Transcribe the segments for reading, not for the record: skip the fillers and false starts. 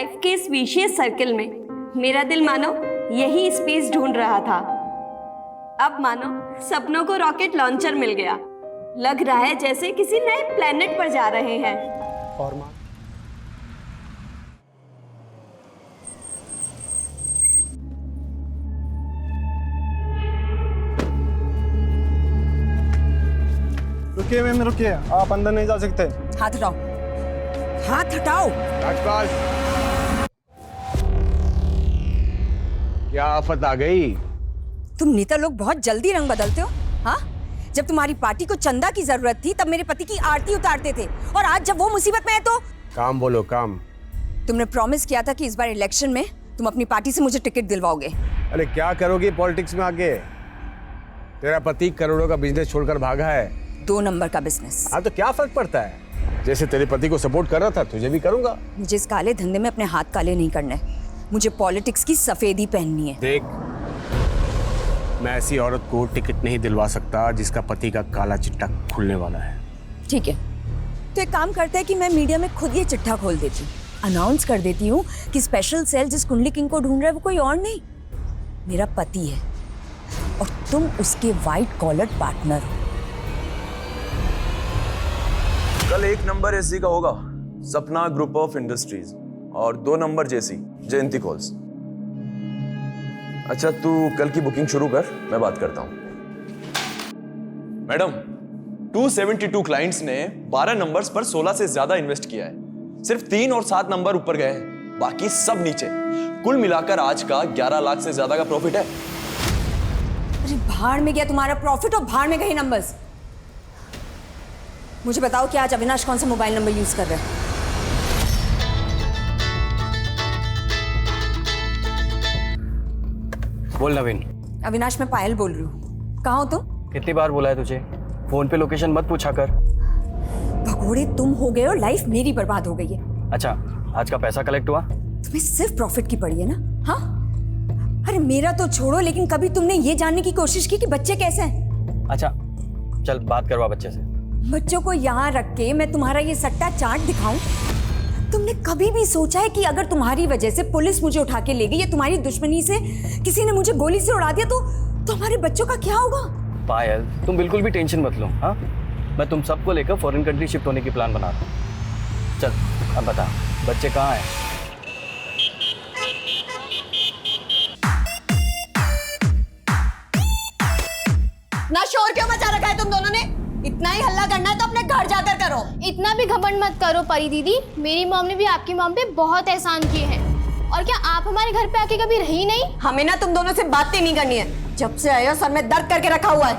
Life के इस विशेष circle में मेरा दिल मानो यही स्पेस ढूंढ रहा था। अब मानो सपनों को रॉकेट लॉन्चर मिल गया। लग रहा है जैसे किसी नए प्लेनेट पर जा रहे हैं। और माँ रुकिए मैम, रुकिए, आप अंदर नहीं जा सकते। हाथ हटाओ, हाथ हटाओ। राजपाल, क्या आफत आ गई? तुम नेता लोग बहुत जल्दी रंग बदलते हो। हाँ, जब तुम्हारी पार्टी को चंदा की जरूरत थी तब मेरे पति की आरती उतारते थे, और आज जब वो मुसीबत में है तो काम बोलो, काम। तुमने प्रॉमिस किया था कि इस बार इलेक्शन में तुम अपनी पार्टी से मुझे टिकट दिलवाओगे। अरे क्या करोगी पॉलिटिक्स में आगे? तेरा पति करोड़ों का बिजनेस छोड़कर भागा है। 2 नंबर का बिजनेस। हाँ तो क्या फर्क पड़ता है? जैसे तेरे पति को सपोर्ट कर रहा था तुझे भी करूंगा। मुझे इस काले धंधे में अपने हाथ काले नहीं करने। मुझे पॉलिटिक्स की सफेदी पहननी है। देख, मैं ऐसी औरत को टिकट नहीं दिलवा सकता जिसका पति का काला चिट्ठा खुलने वाला है। ठीक है, तो एक काम करते हैं कि मैं मीडिया में खुद ये चिट्ठा खोल देती हूँ, अनाउंस कर देती हूँ कि स्पेशल सेल जिस कुंडली किंग को ढूंढ रहा है वो कोई और नहीं, मेरा पति है, और तुम उसके व्हाइट कॉलर पार्टनर हो। कल 1 नंबर एसजी का होगा, सपना ग्रुप ऑफ इंडस्ट्रीज, और 2 नंबर जेसी, जयंती कॉल्स। अच्छा, तू कल की बुकिंग शुरू कर, मैं बात करता हूं। मैडम, 272 क्लाइंट्स ने 12 नंबर्स पर 16 से ज्यादा इन्वेस्ट किया है। सिर्फ 3 और 7 नंबर ऊपर गए हैं, बाकी सब नीचे। कुल मिलाकर आज का 11 लाख से ज्यादा का प्रॉफिट है। अरे भाड़ में गया तुम्हारा प्रॉफिट और भाड़ में गए नंबर्स। मुझे बताओ कि आज अविनाश कौन सा मोबाइल नंबर यूज कर रहे हैं? बोल नवीन। अविनाश, मैं पायल बोल रही हूँ। कहाँ हो तुम? कितनी बार बोला है तुझे, फोन पे लोकेशन मत पूछा कर। भगोड़े तुम हो गए और लाइफ मेरी बर्बाद हो गई है। अच्छा, आज का पैसा कलेक्ट हुआ? तुम्हें सिर्फ प्रॉफिट की पड़ी है ना? हाँ, अरे मेरा तो छोड़ो, लेकिन कभी तुमने ये जानने की कोशिश की कि बच्चे कैसे हैं? अच्छा चल, बात करवा बच्चे से। बच्चों को यहाँ रख के मैं तुम्हारा ये सट्टा चाट दिखाऊं? तुमने कभी भी सोचा है कि अगर तुम्हारी वजह से पुलिस मुझे उठा के ले गई या तुम्हारी दुश्मनी से किसी ने मुझे गोली से उड़ा दिया तो हमारे बच्चों का क्या होगा? पायल, तुम बिल्कुल भी टेंशन मत लो। हाँ, मैं तुम सबको लेकर फॉरेन कंट्री शिफ्ट होने की प्लान बना रहा हूँ। चल अब बता, बच्चे कहाँ हैं? ना शोर क्यों मचा रखा है तुम दोनों ने? इतना ही हल्ला करना है तो अपने घर जाकर करो। इतना भी घमंड मत करो परी दीदी, मेरी मॉम ने भी आपकी मॉम पे बहुत एहसान किए हैं। और क्या आप हमारे घर पे आके कभी रही नहीं? हमें ना तुम दोनों से बातें नहीं करनी है। जब से आए हो सर में दर्द करके रखा हुआ है।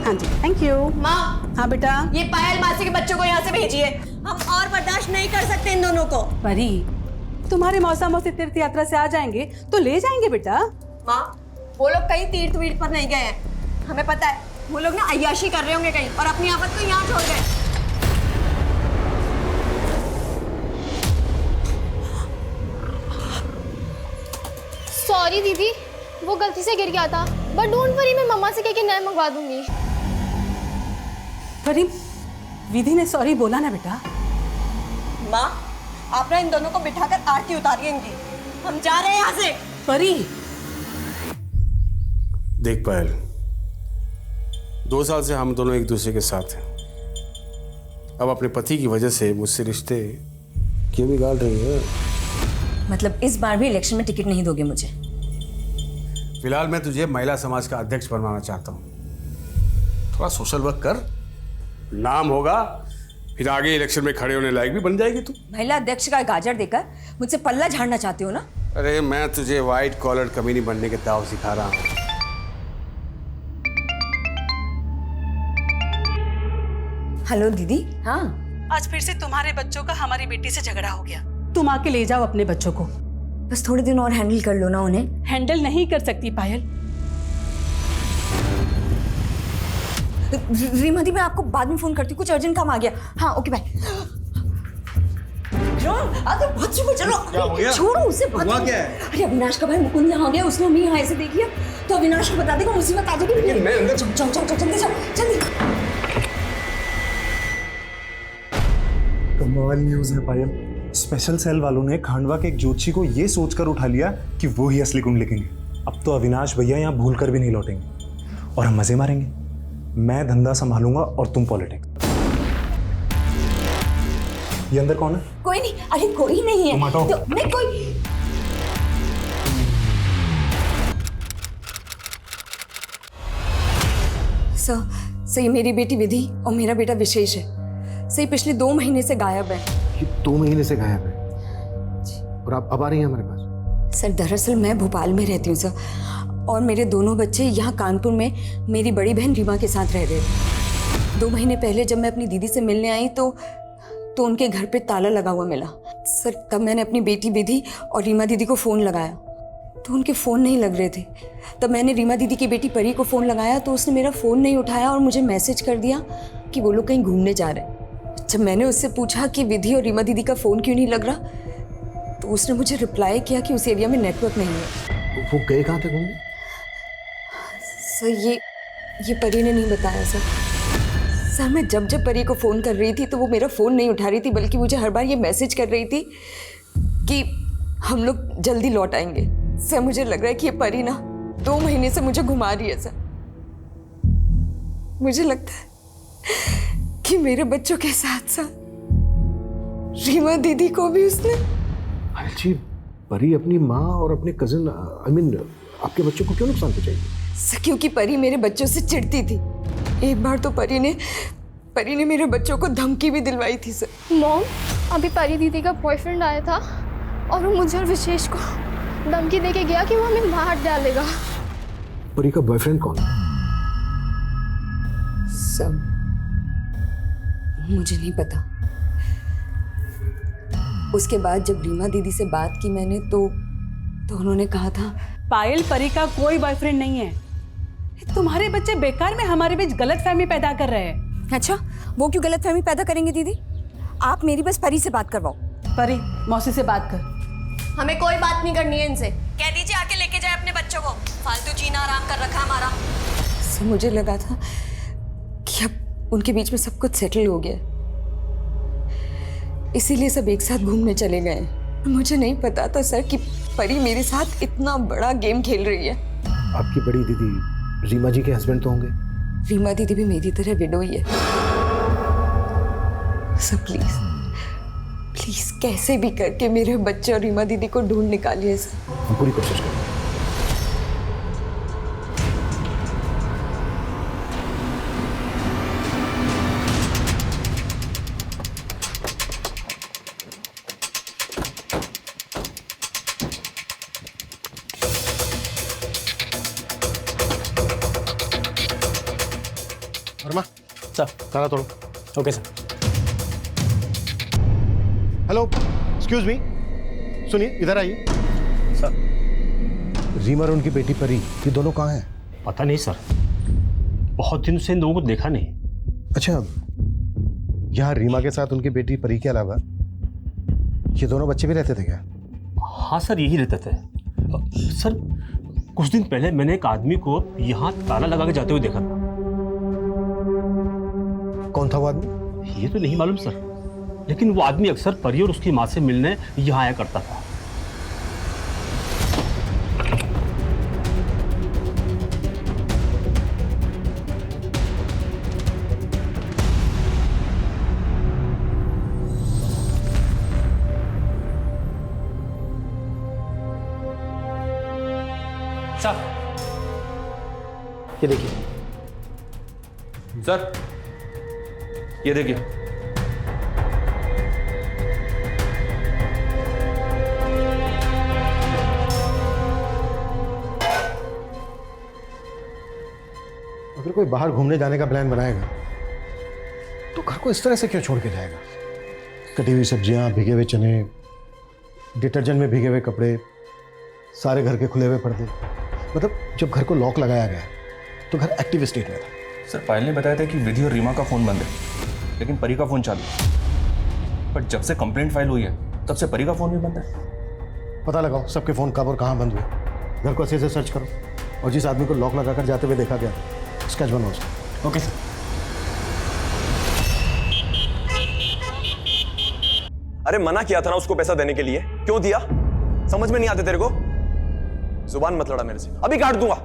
हाँ जी, थैंक यू। माँ, हाँ बेटा। ये पायल मासी के बच्चों को यहाँ से भेजिए। हम और बर्दाश्त नहीं कर सकते इन दोनों को। परी, तुम्हारे मौसा मौसी तीर्थ यात्रा से आ जाएंगे तो ले जाएंगे बेटा। माँ, वो लोग कहीं तीर्थ वीर्थ पर नहीं गए हैं। हमें पता है वो लोग ना अय्याशी कर रहे होंगे कहीं, और अपनी आफत को यहाँ छोड़ गए। सॉरी दीदी, वो गलती से गिर गया था, बट डोंट वरी, मैं मम्मा से कह के नया मंगवा दूंगी। परी, विधि ने सॉरी बोला ना बेटा? माँ, आप ना इन दोनों को बिठाकर आरती उतारिए इनकी। हम जा रहे हैं यहाँ से। परी, देख पायल, 2 साल से हम दोनों एक दूसरे के साथ हैं। अब अपने पति की वजह से मुझसे रिश्ते क्यों बिगाड़ रही है? मतलब इस बार भी इलेक्शन में टिकट नहीं दोगे मुझे? फिलहाल मैं तुझे महिला समाज का अध्यक्ष बनवाना चाहता हूँ। थोड़ा सोशल वर्क कर, नाम होगा, फिर आगे इलेक्शन में खड़े होने लायक भी बन जाएगी तू। महिला अध्यक्ष का गाजर देकर मुझसे पल्ला झाड़ना चाहते हो ना? अरे मैं तुझे व्हाइट कॉलर कमीनी बनने के दाव सिखा रहा हूँ। हेलो दीदी। हाँ, आज फिर से तुम्हारे बच्चों का हमारी बेटी से झगड़ा हो गया। तुम आके ले जाओ अपने बच्चों को। बस थोड़े दिन और हैंडल कर लो ना उन्हें। हैंडल नहीं कर सकती पायल। रीमा दी, मैं आपको बाद में फोन करती हूँ, कुछ अर्जेंट काम आ गया। हाँ ओके बाय। अरे बहुत शुक्र, चलो क्या हो गया? छोड़ो उसे। हुआ क्या है? अरे अविनाश का भाई मुकुंद यहाँ आ गया, उसने हमें यहाँ ऐसे देख लिया तो अविनाश को बता देगा, मुसीबत आ जाएगी। लेकिन मैं अंदर चल चल चल जल्दी चल जल्दी। कमाल न्यूज़ है पायल। स्पेशल सेल वालों ने खांडवा के एक ज्योतिषी को ये सोचकर उठा लिया कि वो ही असली कुंडलिनी है। अब तो अविनाश भैया यहाँ भूल कर भी नहीं लौटेंगे और हम मजे मारेंगे। मैं धंधा संभालूंगा और तुम पॉलिटिक्स। ये अंदर कौन है? कोई नहीं, अरे कोई नहीं है। तुम हटो। तो नहीं कोई। सर ये मेरी बेटी विधि और मेरा बेटा विशेष है। सही पिछले 2 महीने से गायब है। ये 2 महीने से गायब है और आप अब आ रही हैं हमारे पास? सर दरअसल मैं भोपाल में रहती हूँ सर, और मेरे दोनों बच्चे यहाँ कानपुर में मेरी बड़ी बहन रीमा के साथ रह रहे थे। 2 महीने पहले जब मैं अपनी दीदी से मिलने आई तो उनके घर पे ताला लगा हुआ मिला। सर तब मैंने अपनी बेटी विधि और रीमा दीदी को फ़ोन लगाया तो उनके फ़ोन नहीं लग रहे थे। तब मैंने रीमा दीदी की बेटी परी को फ़ोन लगाया तो उसने मेरा फ़ोन नहीं उठाया और मुझे मैसेज कर दिया कि वो लोग कहीं घूमने जा रहे हैं। जब मैंने उससे पूछा कि विधि और रीमा दीदी का फ़ोन क्यों नहीं लग रहा तो उसने मुझे रिप्लाई किया कि उस एरिया में नेटवर्क नहीं है। वो गए कहाँ थे घूमने? सर ये परी ने नहीं बताया सर मैं जब परी को फ़ोन कर रही थी तो वो मेरा फ़ोन नहीं उठा रही थी, बल्कि मुझे हर बार ये मैसेज कर रही थी कि हम लोग जल्दी लौट आएंगे। सर मुझे लग रहा है कि ये परी ना 2 महीने से मुझे घुमा रही है। सर मुझे लगता है कि मेरे बच्चों के साथ साथ रीमा दीदी को भी उसने। जी, परी अपनी माँ और अपने कजिन आपके बच्चों को क्यों नुकसान पहुंचाएगी? सर क्योंकि परी मेरे बच्चों से चिढ़ती थी। एक बार तो परी ने मेरे बच्चों को धमकी भी दिलवाई थी सर। मॉम, अभी परी दीदी का बॉयफ्रेंड आया था और वो मुझे और विशेष को धमकी दे के गया कि वो हमें मार डालेगा। परी का बॉयफ्रेंड कौन है? सब मुझे नहीं पता। उसके बाद जब रीमा दीदी से बात की मैंने तो उन्होंने कहा था पायल, परी का कोई बॉयफ्रेंड नहीं है। तुम्हारे बच्चे बेकार में हमारे बीच गलतफहमी पैदा कर रहे हैं। अच्छा, वो क्यों गलतफहमी पैदा करेंगे दीदी? आप मेरी बस परी से बात करवाओ। परी, मौसी से बात कर। हमें कोई बात नहीं करनी है इनसे। कह दीजिए आके लेके जाए अपने बच्चों को। फालतू जीना आराम कर रखा हमारा। सर मुझे लगा था कि अब उनके बीच में सब कुछ सेटल हो गया, इसीलिए सब एक साथ घूमने चले गए। मुझे नहीं पता था सर कि परी मेरे साथ इतना बड़ा गेम खेल रही है। आपकी बड़ी दीदी रीमा जी के हस्बैंड तो होंगे? रीमा दीदी भी मेरी तरह विडो ही है। सर प्लीज कैसे भी करके मेरे बच्चे और रीमा दीदी को ढूंढ निकालिए सर। हम पूरी कोशिश करेंगे। वर्मा सर, ताला तोड़ो। Okay sir. Hello, excuse me, सुनिए, इधर आइए। सर, रीमा और उनकी बेटी परी, ये दोनों कहाँ हैं? पता नहीं सर, बहुत दिन से इन लोगों को देखा नहीं। अच्छा, यहाँ रीमा के साथ उनकी बेटी परी के अलावा ये दोनों बच्चे भी रहते थे क्या? हाँ सर, यही रहते थे। सर, कुछ दिन पहले मैंने एक आदमी को यहाँ ताला लगा के जाते हुए देखा था। कौन था वो आदमी? ये तो नहीं मालूम सर, लेकिन वो आदमी अक्सर परी और उसकी माँ से मिलने यहाँ आया करता था। सर, ये देखिए। सर, ये देखिए। अगर कोई बाहर घूमने जाने का प्लान बनाएगा तो घर को इस तरह से क्यों छोड़ के जाएगा? कटी हुई सब्जियां, भीगे हुए चने, डिटर्जेंट में भीगे हुए कपड़े, सारे घर के खुले हुए पर्दे। मतलब जब घर को लॉक लगाया गया तो घर एक्टिव स्टेट में था। सर, पायल ने बताया था कि विधि और रीमा का फोन बंद है, लेकिन परी का फोन चालू है। पर जब से कंप्लेंट फाइल हुई है तब से परी का फोन भी बंद है। पता लगाओ सबके फ़ोन कब और कहाँ बंद हुए। घर को अच्छे से सर्च करो और जिस आदमी को लॉक लगाकर जाते हुए देखा गया स्केच बनाओ उसका। Okay sir. अरे मना किया था ना उसको पैसा देने के लिए, क्यों दिया? समझ में नहीं आते तेरे को? जुबान मत लड़ा मेरे से, अभी काट दूंगा।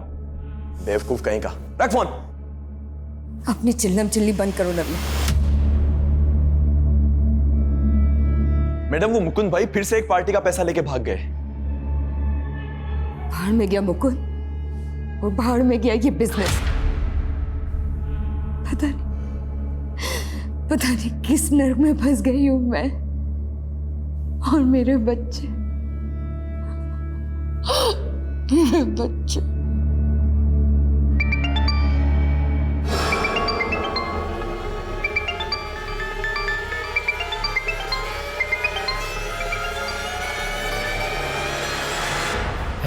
बेवकूफ कहीं का। रख फोन। अपनी चिल्लम चिल्ली बंद करो नरमी। मैडम वो मुकुंद भाई फिर से एक पार्टी का पैसा लेके भाग गए। भाड़ में गया मुकुंद और भाड़ में गया ये बिजनेस। पता नहीं किस नर्क में फंस गई हूं मैं और मेरे बच्चे।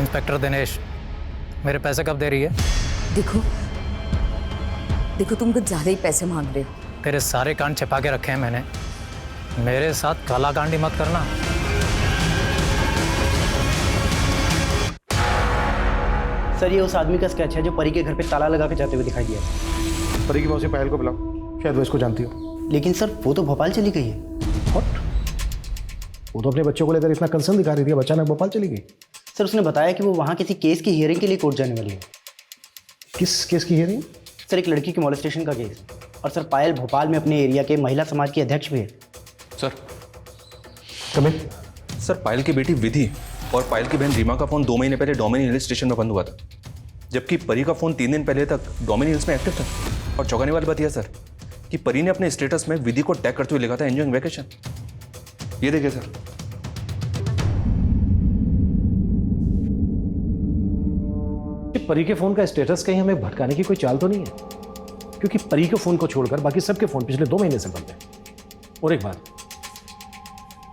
इंस्पेक्टर दिनेश, मेरे पैसे कब दे रही है? देखो तुम कुछ ज्यादा ही पैसे मांग रहे हो। तेरे सारे कांड छिपा के रखे हैं मैंने, मेरे साथ काला कांड ही मत करना। सर ये उस आदमी का स्केच है जो परी के घर पे ताला लगा के जाते हुए दिखाई दिया था। परी की मौसी पायल को बुलाओ, शायद वो इसको जानती हो। लेकिन सर वो तो भोपाल चली गई है। What? वो तो अपने बच्चों को लेकर इतना कंसर्न दिखा रही थी, अब अचानक भोपाल चली गई। सर उसने बताया कि वो वहाँ किसी केस की हियरिंग के लिए कोर्ट जाने वाली है। किस केस की हियरिंग? सर एक लड़की की मॉलेस्टेशन का केस। और सर पायल भोपाल में अपने एरिया के महिला समाज की अध्यक्ष भी है। Sir coming. सर पायल की बेटी विधि और पायल की बहन रीमा का फोन 2 महीने पहले डोमिनी हिल स्टेशन में बंद हुआ था, जबकि परी का फोन 3 दिन पहले तक डोमिनी हिल्स में एक्टिव था। और चौंकाने वाली बात यह सर कि परी ने अपने स्टेटस में विधि को टैग करते हुए लिखा था एंजॉयिंग वैकेशन। ये देखिए सर। परी के फोन का स्टेटस कहीं हमें भटकाने की कोई चाल तो नहीं है, क्योंकि परी के फोन को छोड़कर बाकी सबके फोन पिछले 2 महीने से बंद है। और एक बात,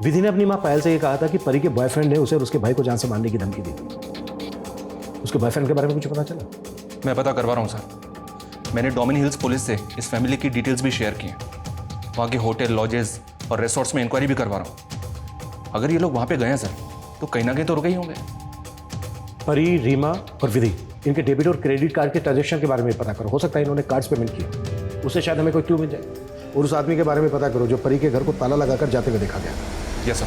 विधि ने अपनी मां पायल से यह कहा था कि परी के बॉयफ्रेंड ने उसे और उसके भाई को जान से मारने की धमकी दी। उसके बॉयफ्रेंड के बारे में कुछ पता चला? मैं पता करवा रहा हूँ सर। मैंने डोमिनी हिल्स पुलिस से इस फैमिली की डिटेल्स भी शेयर की हैं। वहाँ के होटल, लॉजेस और रिसोर्ट्स में इंक्वायरी भी करवा रहा हूँ। अगर ये लोग वहाँ पे गए हैं सर तो कहीं ना कहीं तो रुके ही होंगे। परी, रीमा और विधि, इनके डेबिट और क्रेडिट कार्ड के ट्रांजैक्शन के बारे में पता करो। हो सकता है इन्होंने कार्ड्स पेमेंट किए, उससे शायद हमें कोई क्लू मिल जाए। और उस आदमी के बारे में पता करो जो परी के घर को ताला लगाकर जाते हुए देखा गया। Yes sir.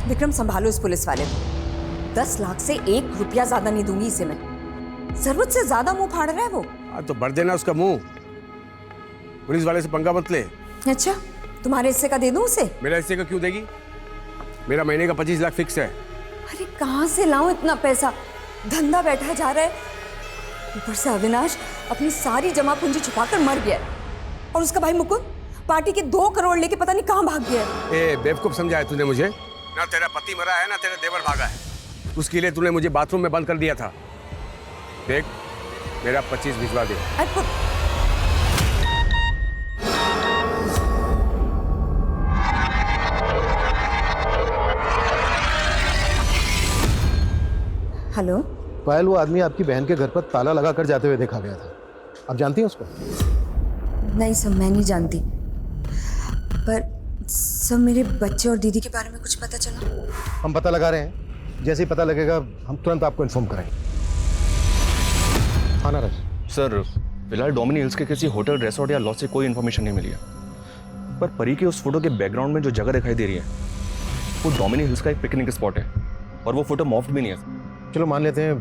विक्रम संभालो इस पुलिस वाले को। 10 लाख से 1 रुपया ज्यादा नहीं दूंगी इसे मैं। जरूरत से ज्यादा मुंह फाड़ रहा है वो। तो भर देना उसका मुंह। पुलिस वाले से पंगा मत ले। अच्छा तुम्हारे हिस्से का दे दूं उसे? मेरा हिस्से का क्यों देगी? मेरा महीने का 25 लाख फिक्स है। अरे कहाँ से लाऊं इतना पैसा? धंधा बैठा जा रहा है, ऊपर से अविनाश अपनी सारी जमा पूंजी छुपाकर मर गया है। और उसका भाई मुकुंद पार्टी के 2 करोड़ लेके पता नहीं कहाँ भाग गया है। ए बेवकूफ समझा है तूने मुझे? ना तेरा पति मरा है ना तेरा देवर भागा है। उसके लिए तूने मुझे बाथरूम में बंद कर दिया था। देख मेरा 25 भिजवा दे। हेलो पायल, वो आदमी आपकी बहन के घर पर ताला लगाकर जाते हुए देखा गया था, आप जानती हैं उसको? नहीं सर मैं नहीं जानती, पर सब मेरे बच्चे और दीदी के बारे में कुछ पता चला? हम पता लगा रहे हैं, जैसे ही पता लगेगा हम तुरंत आपको इन्फॉर्म करेंगे। हाँ नाराज सर, फिलहाल डोमिनी हिल्स के किसी होटल, रेसोर्ट या लॉज से कोई इन्फॉर्मेशन नहीं मिली है। पर परी के उस फोटो के बैकग्राउंड में जो जगह दिखाई दे रही है वो डोमिनी हिल्स का एक पिकनिक स्पॉट है और वो फोटो मॉफ्ड भी नहीं है। चलो मान लेते हैं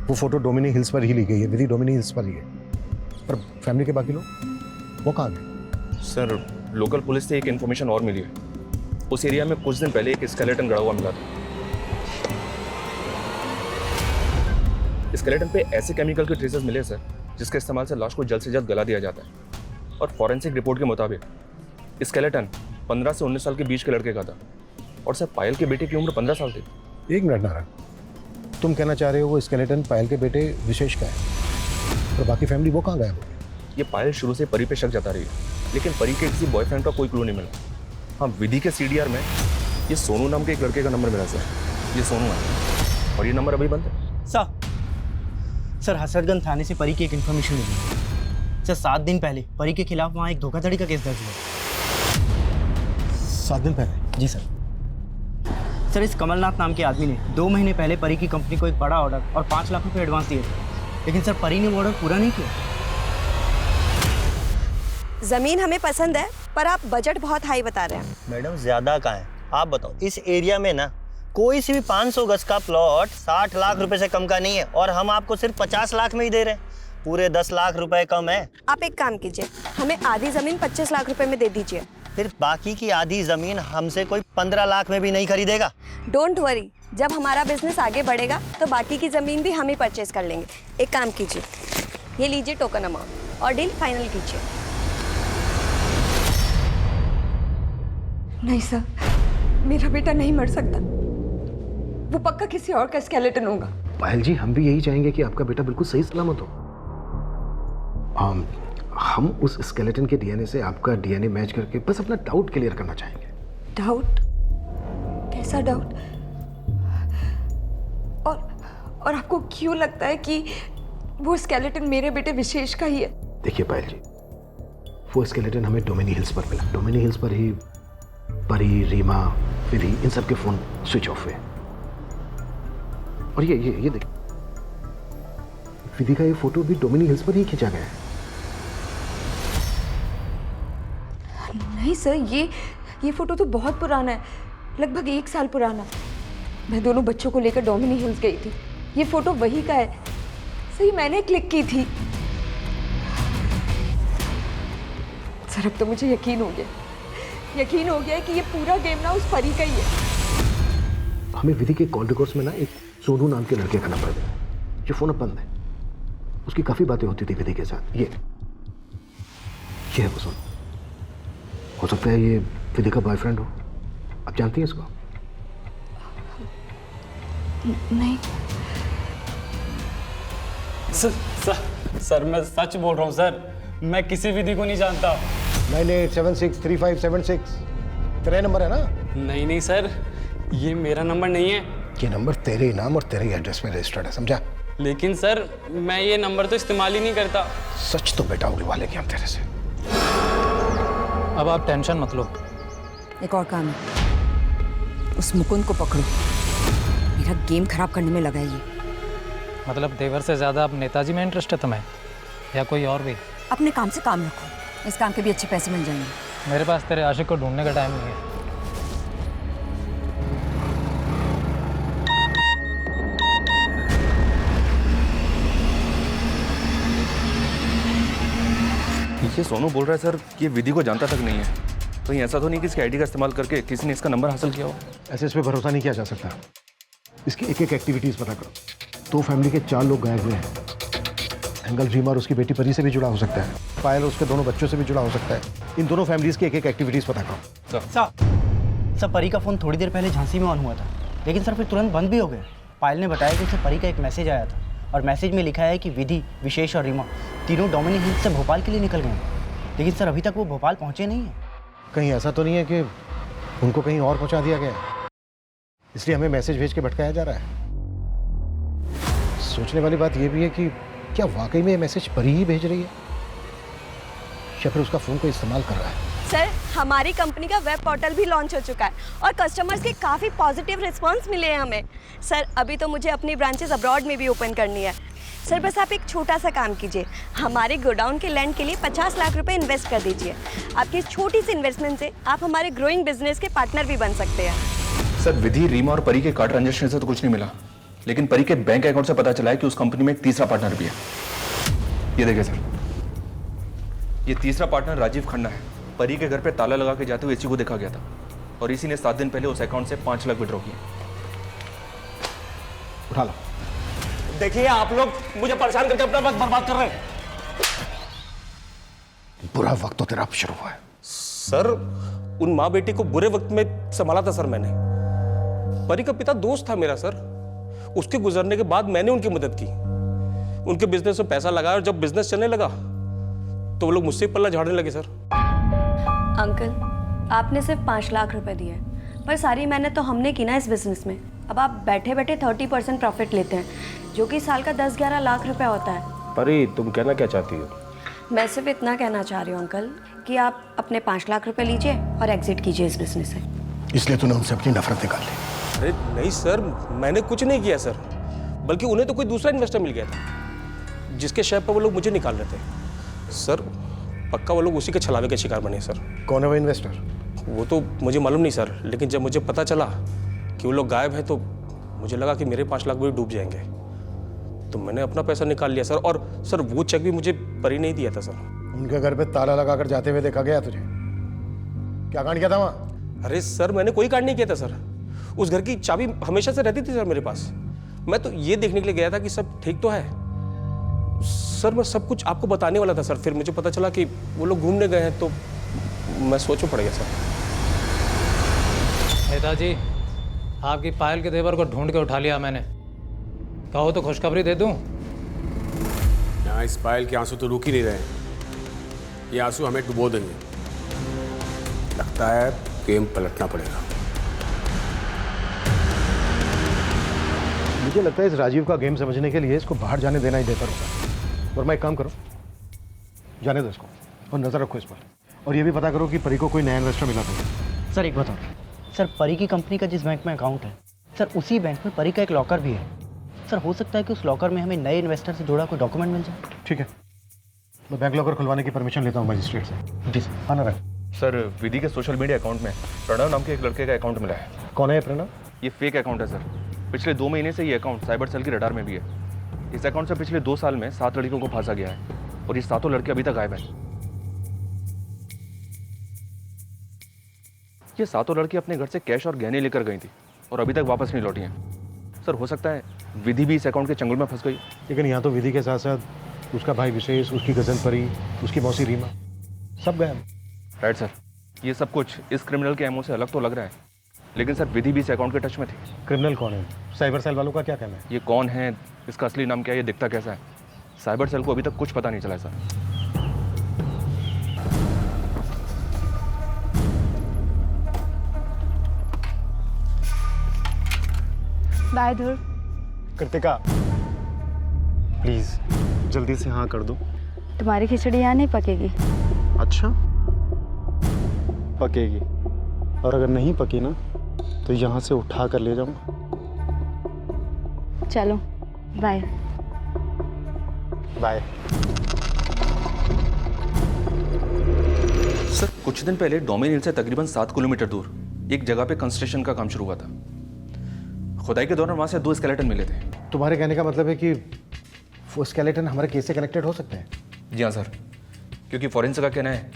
वो फोटो डोमिनी हिल्स पर ही ली गई है, विधि डोमिनी हिल्स पर ही है, पर फैमिली के बाकी लोग वो कहाँ गए? सर लोकल पुलिस से एक इन्फॉर्मेशन और मिली है। उस एरिया में कुछ दिन पहले एक स्केलेटन गड़ा हुआ मिला था। स्केलेटन पे ऐसे केमिकल के ट्रेसेस मिले सर जिसके इस्तेमाल से लाश को जल्द से जल्द गला दिया जाता है। और फॉरेंसिक रिपोर्ट के मुताबिक स्केलेटन 15 से 19 साल के बीच के लड़के का था और सर पायल के बेटे की उम्र 15 साल थी। 1 मिनट नारायण, तुम कहना चाह रहे हो वो स्केलेटन पायल के बेटे विशेष का है और बाकी फैमिली वो कहाँ गए? ये पायल शुरू से परी पे शक जता रही है, लेकिन परी के किसी बॉयफ्रेंड का कोई क्लू नहीं मिला। हाँ, विधि के CDR में ये सोनू नाम के एक लड़के का नंबर मिला सर। ये सोनू है और ये नंबर अभी बंद है। सर हसरतगंज थाने से परी की एक इन्फॉर्मेशन मिली सर। 7 दिन पहले परी के खिलाफ वहाँ एक धोखाधड़ी का केस दर्ज हुआ। 7 दिन पहले? जी सर। सर, इस कमलनाथ नाम के आदमी ने 2 महीने पहले परी की कंपनी को एक बड़ा ऑर्डर और 5 लाख रुपए एडवांस दिए थे, लेकिन सर परी ने वो ऑर्डर पूरा नहीं किया। जमीन हमें पसंद है, पर आप बजट बहुत हाई बता रहे हैं। मैडम ज़्यादा कहाँ है, आप बताओ। इस एरिया में ना कोई सी भी 500 गज का प्लॉट 60 लाख रुपए से कम का नहीं है, और हम आपको सिर्फ 50 लाख में ही दे रहे हैं। पूरे 10 लाख रुपए कम है। आप एक काम कीजिए, हमें आधी जमीन 25 लाख रुपए में दे दीजिए। फिर बाकी की आधी जमीन हमसे कोई 15 लाख में भी नहीं खरीदेगा। डोंट वरी, जब हमारा बिजनेस आगे बढ़ेगा तो बाकी की जमीन भी हम ही परचेज कर लेंगे। एक काम कीजिए, ये लीजिए टोकन अमाउंट और डील फाइनल कीजिए। नहीं सर, मेरा बेटा नहीं मर सकता, वो पक्का किसी और का स्केलेटन होगा। पायल जी, हम भी यही चाहेंगे कि आपका बेटा बिल्कुल सही सलामत हो। हम उस स्केलेटन के डीएनए से आपका डीएनए मैच करके बस अपना डाउट क्लियर करना चाहेंगे। डाउट? कैसा डाउट? और आपको क्यों लगता है कि वो स्केलेटन मेरे बेटे विशेष का ही है? देखिए पायल जी, वो स्केलेटन हमें डोमिनी हिल्स पर मिला। डोमिनी हिल्स पर ही परी, रीमा, विधि, इन सब के फोन स्विच ऑफ हुए। और ये देखिए, विधि का ये फोटो भी डोमिनी हिल्स पर ही खींचा गया है। नहीं सर, ये फोटो तो बहुत पुराना है, लगभग 1 साल पुराना। मैं दोनों बच्चों को लेकर डोमिनी हिल्स गई थी, ये फोटो वही का है। सही मैंने क्लिक की थी। सर, अब तो मुझे यकीन हो गया कि ये पूरा गेम ना उस परी का ही है। हमें विधि के कॉल रिकॉर्ड्स में ना एक सोनू नाम के लड़के का नंबर मिला, जो फोन अब बंद है। उसकी काफी बातें होती थी विधि के साथ। ये है वो सोनू। हो सकता है ये विधि का बॉयफ्रेंड हो। आप जानती हैं इसको? नहीं सर मैं सच बोल रहा हूँ सर, मैं किसी विधि को नहीं जानता। 98763576 तेरा नंबर है ना? नहीं सर, ये मेरा नंबर नहीं है। ये नंबर तेरे नाम और तेरे एड्रेस में रजिस्टर्ड है, समझा? लेकिन सर मैं ये नंबर तो इस्तेमाल ही नहीं करता। सच तो बेटा उड़वा लेंगे हम तेरे से। अब आप टेंशन मत लो। एक और काम है, उस मुकुंद को पकड़ो, मेरा गेम खराब करने में लगा है ये। मतलब देवर से ज़्यादा अब नेताजी में इंटरेस्ट है तुम्हें, या कोई और भी? अपने काम से काम रखो, इस काम के भी अच्छे पैसे मिल जाएंगे। मेरे पास तेरे आशिक को ढूंढने का टाइम नहीं है। ये सोनू बोल रहा है सर कि ये विधि को जानता तक नहीं है। कहीं ऐसा तो नहीं कि इसके आईडी का इस्तेमाल करके किसी ने इसका नंबर हासिल किया हो? ऐसे इस पे भरोसा नहीं किया जा सकता। इसकी एक एक्टिविटीज पता करो। 2 फैमिली के 4 लोग गायब हुए हैं। एंगल रीमा और उसकी बेटी परी से भी जुड़ा हो सकता है। पायल और उसके दोनों बच्चों से भी जुड़ा हो सकता है। इन दोनों फैमिलीज की एक एक्टिविटीज पता करो। सर परी का फ़ोन थोड़ी देर पहले झांसी में ऑन हुआ था, लेकिन सर फिर तुरंत बंद भी हो गया। पायल ने बताया कि उसे परी का एक मैसेज आया था, और मैसेज में लिखा है कि विधि, विशेष और रीमा तीनों डोमिनी हिल्स से भोपाल के लिए निकल गए हैं, लेकिन सर अभी तक वो भोपाल पहुंचे नहीं हैं। कहीं ऐसा तो नहीं है कि उनको कहीं और पहुंचा दिया गया, इसलिए हमें मैसेज भेज के भटकाया जा रहा है? सोचने वाली बात यह भी है कि क्या वाकई में ये मैसेज परी ही भेज रही है, या फिर उसका फोन को इस्तेमाल कर रहा है? सर, हमारी कंपनी का वेब पोर्टल भी लॉन्च हो चुका है और कस्टमर्स के काफ़ी पॉजिटिव रिस्पांस मिले हैं हमें। सर, अभी तो मुझे अपनी ब्रांचेस अब्रॉड में भी ओपन करनी है। सर, बस आप एक छोटा सा काम कीजिए, हमारे गोडाउन के लैंड के लिए 50 लाख रुपए इन्वेस्ट कर दीजिए। आपकी इस छोटी सी इन्वेस्टमेंट से आप हमारे ग्रोइंग बिजनेस के पार्टनर भी बन सकते हैं। सर, विधि, रीमा और परी के कार्ड ट्रांजेक्शन से तो कुछ नहीं मिला, लेकिन परी के बैंक अकाउंट से पता चला है कि उस कंपनी में एक तीसरा पार्टनर भी है। ये देखिए सर, ये तीसरा पार्टनर राजीव खन्ना है। परी के घर पे ताला लगा के जाते हुए इसी को देखा गया था, और इसी ने 7 दिन पहले उस अकाउंट से 5 लाख विड्रॉ किए। उठा लो। देखिए, आप लोग मुझे परेशान करके अपना वक्त बर्बाद कर रहे हैं। बुरा वक्त तो तेरा अब शुरू हुआ है। सर, उन माँ बेटी को बुरे वक्त में संभाला था सर मैंने। परी का पिता दोस्त था मेरा सर, उसके गुजरने के बाद मैंने उनकी मदद की, उनके बिजनेस में पैसा लगाया, और जब बिजनेस चलने लगा तो वो लोग मुझसे पल्ला झाड़ने लगे सर। अंकल, आपने सिर्फ 5 लाख रुपए दिए, पर सारी मेहनत तो हमने की ना इस बिजनेस में। अब आप बैठे बैठे 30% प्रॉफिट लेते हैं, जो कि साल का 10-11 लाख रुपए होता है। परी, तुम कहना क्या चाहती हो? मैं सिर्फ इतना कहना चाह रही हूँ अंकल कि आप अपने 5 लाख रुपए लीजिए और एग्जिट कीजिए इस बिजनेस से। इसलिए तूने उनसे अपनी नफरत निकाल ली। अरे नहीं सर, मैंने कुछ नहीं किया सर, बल्कि उन्हें तो कोई दूसरा इन्वेस्टर मिल गया था जिसके शेयर पर वो लोग मुझे निकाल रहे थे। सर पक्का वो लोग उसी के छलावे के शिकार बने सर। कौन है वो इन्वेस्टर? वो तो मुझे मालूम नहीं सर, लेकिन जब मुझे पता चला कि वो लोग गायब हैं तो मुझे लगा कि मेरे 5 लाख भी डूब जाएंगे, तो मैंने अपना पैसा निकाल लिया सर। और सर वो चेक भी मुझे परी नहीं दिया था सर। उनके घर पे ताला लगाकर जाते हुए देखा गया तुझे? क्या कांड किया था वहाँ? अरे सर मैंने कोई कांड नहीं किया था सर, उस घर की चाबी हमेशा से रहती थी सर मेरे पास। मैं तो ये देखने के लिए गया था कि सब ठीक तो है सर। मैं सब कुछ आपको बताने वाला था सर, फिर मुझे पता चला कि वो लोग घूमने गए हैं तो मैं सोच में पड़ गया सर। नेताजी, आपकी पायल के देवर को ढूंढ के उठा लिया मैंने। कहो तो खुशखबरी दे दूं? यहाँ इस पायल के आंसू तो रुक ही नहीं रहे, ये आंसू हमें डुबो देंगे। लगता है गेम पलटना पड़ेगा। मुझे लगता है इस राजीव का गेम समझने के लिए इसको बाहर जाने देना ही बेहतर होगा। वर्मा एक काम करो, जाने दो इसको और नजर रखो इस पर, और ये भी पता करो कि परी को कोई नया इन्वेस्टर मिला तो। सर एक बात और, सर परी की कंपनी का जिस बैंक में अकाउंट है सर, उसी बैंक में परी का एक लॉकर भी है। सर हो सकता है कि उस लॉकर में हमें नए इन्वेस्टर से जुड़ा कोई डॉक्यूमेंट मिल जाए। ठीक है, मैं बैंक लॉकर खुलवाने की परमिशन लेता हूँ मजिस्ट्रेट से। जी सर। आना रहे सर, विधि के सोशल मीडिया अकाउंट में प्रणव नाम के एक लड़के का अकाउंट मिला है। कौन है ये प्रणव? ये फेक अकाउंट है सर। पिछले 2 महीने से ये अकाउंट साइबर सेल की रडार में भी है। इस अकाउंट से पिछले 2 साल में 7 लड़कियों को फांसा गया है और ये 7 लड़के अभी तक गायब हैं। ये 7 लड़की अपने घर से कैश और गहने लेकर गई थी और अभी तक वापस नहीं लौटी हैं। सर हो सकता है विधि भी इस अकाउंट के चंगुल में फंस गई। लेकिन यहाँ तो विधि के साथ साथ उसका भाई विशेष, उसकी कजन परी, उसकी मौसी रीमा, सब गए। राइट सर, ये सब कुछ इस क्रिमिनल के एमओ से अलग तो लग रहा है, लेकिन सर विधि भी इस अकाउंट के टच में थी। क्रिमिनल कौन है? साइबर सेल वालों का क्या कहना है? ये कौन है, इसका असली नाम क्या है, ये दिखता कैसा है, साइबर सेल को अभी तक कुछ पता नहीं चला है sir. Bye Dhruv. Kritika please जल्दी से हाँ कर दो। तुम्हारी खिचड़ी यहाँ नहीं पकेगी। अच्छा पकेगी, और अगर नहीं पकी ना तो यहाँ से उठा कर ले जाऊंगा। चलो बाय। बाय। सर कुछ दिन पहले डोमेन हिल से तकरीबन 7 किलोमीटर दूर एक जगह पे कंस्ट्रक्शन का काम शुरू हुआ था। खुदाई के दौरान वहां से 2 स्केलेटन मिले थे। तुम्हारे कहने का मतलब है कि वो स्केलेटन हमारे केस से कनेक्टेड हो सकते हैं? जी हाँ सर, क्योंकि फॉरेंसिक का कहना है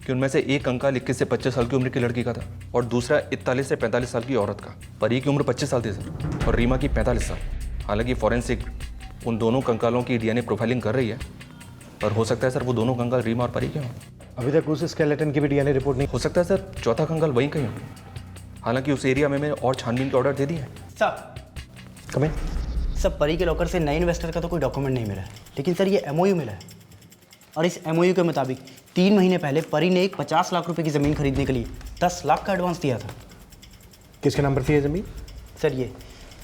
कि उनमें से एक कंकाल 21 से 25 साल की उम्र की लड़की का था और दूसरा 41 से 45 साल की औरत का। परी की उम्र 25 साल थी सर और रीमा की 45 साल। हालांकि फॉरेंसिक उन दोनों कंकालों की डीएनए प्रोफाइलिंग कर रही है, पर हो सकता है सर वो दोनों कंकाल रीमा और परी के हों। अभी तक उस स्केलेटन की भी डीएनए रिपोर्ट नहीं। हो सकता है सर चौथा कंकाल वहीं कहीं हो। हालांकि उस एरिया में मैंने और छानबीन के ऑर्डर दे दिए हैं। सर कमें सर परी के लॉकर से नए इन्वेस्टर का तो कोई डॉक्यूमेंट नहीं मिला है, लेकिन सर ये एमओयू मिला है और इस एमओयू के मुताबिक 3 महीने पहले परी ने एक 50 लाख रुपए की ज़मीन खरीदने के लिए 10 लाख का एडवांस दिया था। किसके नंबर थी ये ज़मीन? सर ये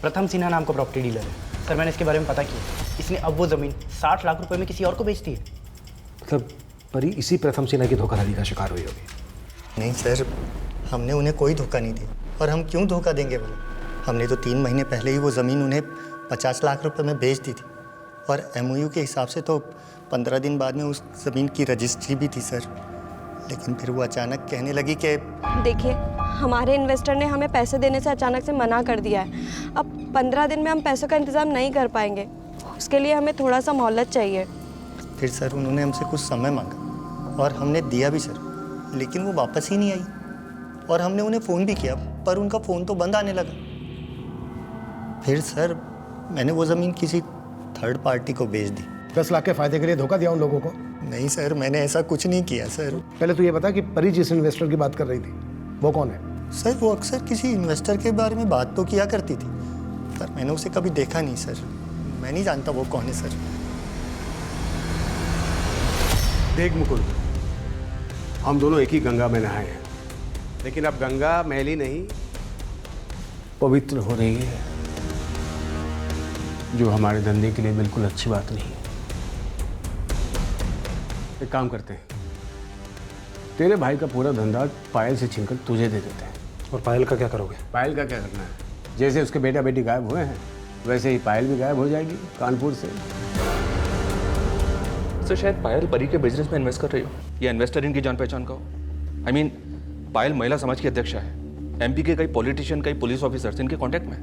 प्रथम सिन्हा नाम का प्रॉपर्टी डीलर है। सर मैंने इसके बारे में पता किया, इसने अब वो ज़मीन 60 लाख रुपए में किसी और को बेच दी है। मतलब परी इसी प्रथम सिन्हा की धोखाधड़ी का शिकार हुई होगी। नहीं सर, हमने उन्हें कोई धोखा नहीं दिया, और हम क्यों धोखा देंगे बोलो। हमने तो 3 महीने पहले ही वो ज़मीन उन्हें 50 लाख रुपए में बेच दी थी, और एमओयू के हिसाब से तो 15 दिन बाद में उस ज़मीन की रजिस्ट्री भी थी सर। लेकिन फिर वो अचानक कहने लगी कि देखिए, हमारे इन्वेस्टर ने हमें पैसे देने से अचानक से मना कर दिया है। अब 15 दिन में हम पैसों का इंतज़ाम नहीं कर पाएंगे, उसके लिए हमें थोड़ा सा मोहलत चाहिए। फिर सर उन्होंने हमसे कुछ समय मांगा और हमने दिया भी सर, लेकिन वो वापस ही नहीं आई। और हमने उन्हें फ़ोन भी किया, पर उनका फ़ोन तो बंद आने लगा। फिर सर मैंने वो ज़मीन किसी थर्ड पार्टी को बेच दी। 10 लाख के फायदे के लिए धोखा दिया उन लोगों को? नहीं सर, मैंने ऐसा कुछ नहीं किया सर। पहले तो ये बता कि परी जिस इन्वेस्टर की बात कर रही थी वो कौन है? सर वो अक्सर किसी इन्वेस्टर के बारे में बात तो किया करती थी, पर मैंने उसे कभी देखा नहीं सर। मैं नहीं जानता वो कौन है सर। देख मुकुंद, हम दोनों एक ही गंगा में नहाए हैं, लेकिन अब गंगा मैली नहीं पवित्र हो रही है, जो हमारे धंधे के लिए बिल्कुल अच्छी बात नहीं है। एक काम करते हैं, तेरे भाई का पूरा धंधा पायल से छीनकर तुझे दे देते हैं। और पायल का क्या करोगे? पायल का क्या करना है? जैसे उसके बेटा बेटी गायब हुए हैं वैसे ही पायल भी गायब हो जाएगी कानपुर से। सर शायद पायल परी के बिजनेस में इन्वेस्ट कर रही हो या इन्वेस्टर इनकी जान पहचान का हो। आई मीन पायल महिला समाज की अध्यक्षा है, एमपी के कई पॉलिटिशियन कई पुलिस ऑफिसर्स इनके कांटेक्ट में।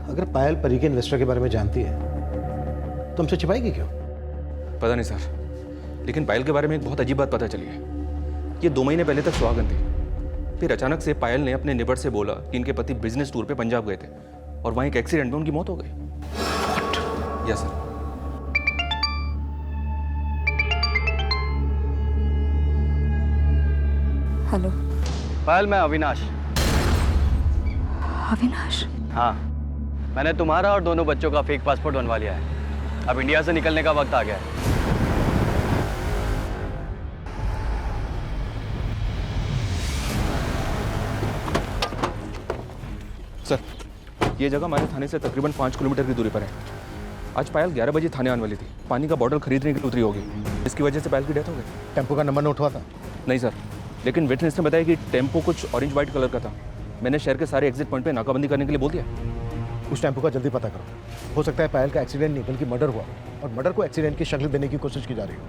अगर पायल परी के इन्वेस्टर के बारे में जानती है तो हमसे छिपाएगी क्यों? पता नहीं सर, लेकिन पायल के बारे में एक बहुत अजीब बात पता चली है। ये 2 महीने पहले तक सुहागन थी, फिर अचानक से पायल ने अपने नेबर से बोला कि इनके पति बिजनेस टूर पे पंजाब गए थे और वहीं एक एक्सीडेंट में उनकी मौत हो गई। Yes sir. हेलो पायल, मैं अविनाश। अविनाश? हाँ, मैंने तुम्हारा और दोनों बच्चों का फेक पासपोर्ट बनवा लिया है। अब इंडिया से निकलने का वक्त आ गया है। सर ये जगह हमारे थाने से तकरीबन 5 किलोमीटर की दूरी पर है। आज पायल 11 बजे थाने आने वाली थी, पानी का बॉटल खरीदने के लिए उतरी होगी, इसकी वजह से पायल की डेथ हो गई। टेम्पो का नंबर नोट हुआ था? नहीं सर, लेकिन विटनेस ने बताया कि टेम्पो कुछ ऑरेंज वाइट कलर का था। मैंने शहर के सारे एग्जिट पॉइंट पे नाकाबंदी करने के लिए बोल दिया। उस टेम्पो का जल्दी पता करो। हो सकता है पायल का एक्सीडेंट नहीं बल्कि मर्डर हुआ और मर्डर को एक्सीडेंट की शक्ल देने की कोशिश की जा रही हो।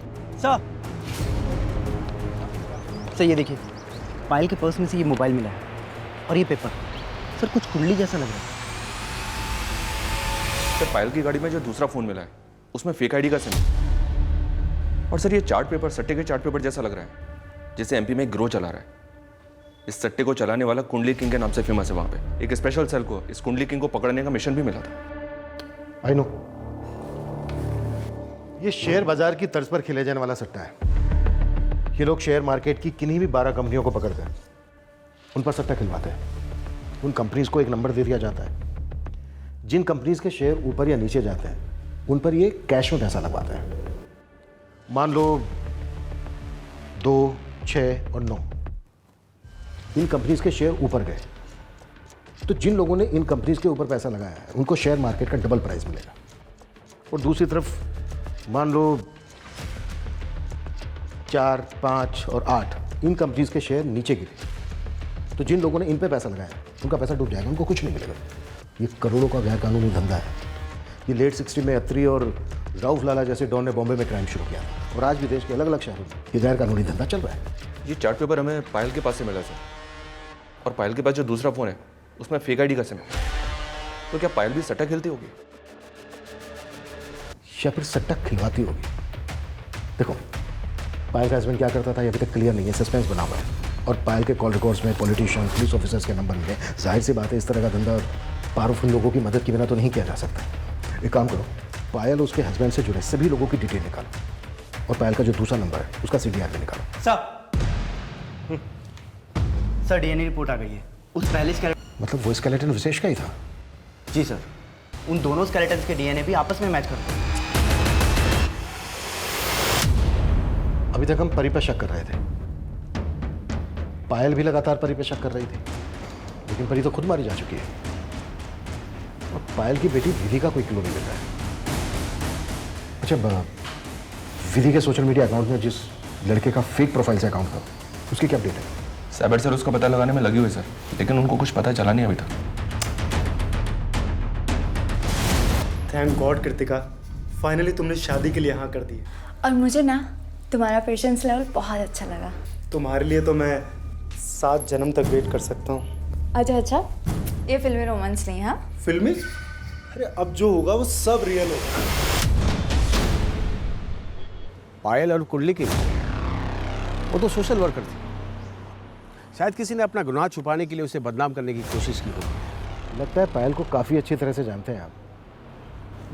सर ये देखिए, पायल के पर्स में से ये मोबाइल मिला है और ये पेपर। सर कुछ कुंडली जैसा लग रहा है। सर पायल की गाड़ी में जो दूसरा फ़ोन मिला है उसमें फेक आईडी का सिम है। और सर ये चार्ट पेपर सट्टे के चार्ट पेपर जैसा लग रहा है, जैसे एमपी में एक ग्रोह चला रहा है। इस सट्टे को चलाने वाला कुंडली किंग के नाम से फेमस है। वहाँ पे एक स्पेशल सेल को इस कुंडली किंग को पकड़ने का मिशन भी मिला था। आई नो, ये शेयर बाजार की तर्ज पर खेले जाने वाला सट्टा है। ये लोग शेयर मार्केट की किन्हीं भी 12 कंपनियों को पकड़ते हैं, उन पर सट्टा खिलवाते हैं। उन कंपनीज को एक नंबर दे दिया जाता है। जिन कंपनीज के शेयर ऊपर या नीचे जाते हैं उन पर ये कैश में पैसा लगवाते हैं। मान लो 2, 6 और 9 इन कंपनीज के शेयर ऊपर गए तो जिन लोगों ने इन कंपनीज के ऊपर पैसा लगाया है उनको शेयर मार्केट का डबल प्राइस मिलेगा। और दूसरी तरफ मान लो 4, 5 और 8 इन कंपनीज के शेयर नीचे गिरे तो जिन लोगों ने इन पे पैसा लगाया उनका पैसा डूब जाएगा, उनको कुछ नहीं मिलेगा। ये करोड़ों का गैर कानूनी धंधा है। ये लेट 60 में अत्री और राउफ लाला जैसे डॉन ने बॉम्बे में क्राइम शुरू किया और आज भी देश के अलग अलग शहरों में ये गैर कानूनी धंधा चल रहा है। ये चार्ट पेपर हमें पायल के पास से मिला सर, और पायल के पास जो दूसरा फ़ोन है उसमें फेक आईडी का सिम है। तो क्या पायल भी सट्टा खेलती होगी या फिर सट्टा खिलवाती होगी? देखो, पायल का हस्बैंड क्या करता था ये अभी तक क्लियर नहीं है, सस्पेंस बना हुआ है। और पायल के कॉल रिकॉर्ड्स में पॉलिटिशियन, पुलिस ऑफिसर्स के नंबर मिले। जाहिर सी बात है इस तरह का धंधा पावरफुल लोगों की मदद के बिना तो नहीं किया जा सकता। एक काम करो, पायल उसके हस्बैंड से जुड़े सभी लोगों की डिटेल निकालो और पायल का जो दूसरा नंबर है उसका CDR भी निकालो। सर DNA रिपोर्ट आ गई है। उस पहले स्केलेटन, मतलब वो स्केलेटन विशेष का ही था? जी सर, उन दोनों स्केलेटन्स के DNA भी आपस में मैच करते हैं। अभी तक हम परी पर शक कर रहे थे, पायल भी लगातार परी पर शक कर रही थी, लेकिन परी तो खुद मारी जा चुकी है और पायल की बेटी विधि का कोई क्लू नहीं मिल रहा है। अच्छा, विधि के सोशल मीडिया अकाउंट में जिस लड़के का फेक प्रोफाइल से अकाउंट था उसकी क्या अपडेट है? साइबर सर उसका पता लगाने में लगी हुई सर, लेकिन उनको कुछ पता चला नहीं अभी तक। थैंक गॉड कृतिका, फाइनली तुमने शादी के लिए हाँ कर दी। और मुझे ना तुम्हारा पेशेंस लेवल बहुत अच्छा लगा। तुम्हारे लिए तो मैं 7 जन्म तक वेट कर सकता हूँ। अच्छा, ये फिल्मी रोमांस नहीं है? हाँ, फिल्मी? अरे अब जो होगा वो सब रियल होगा। पायल और कुंडली की वो तो सोशल वर्कर थी। शायद किसी ने अपना गुनाह छुपाने के लिए उसे बदनाम करने की कोशिश की होगी। लगता है पायल को काफ़ी अच्छी तरह से जानते हैं आप।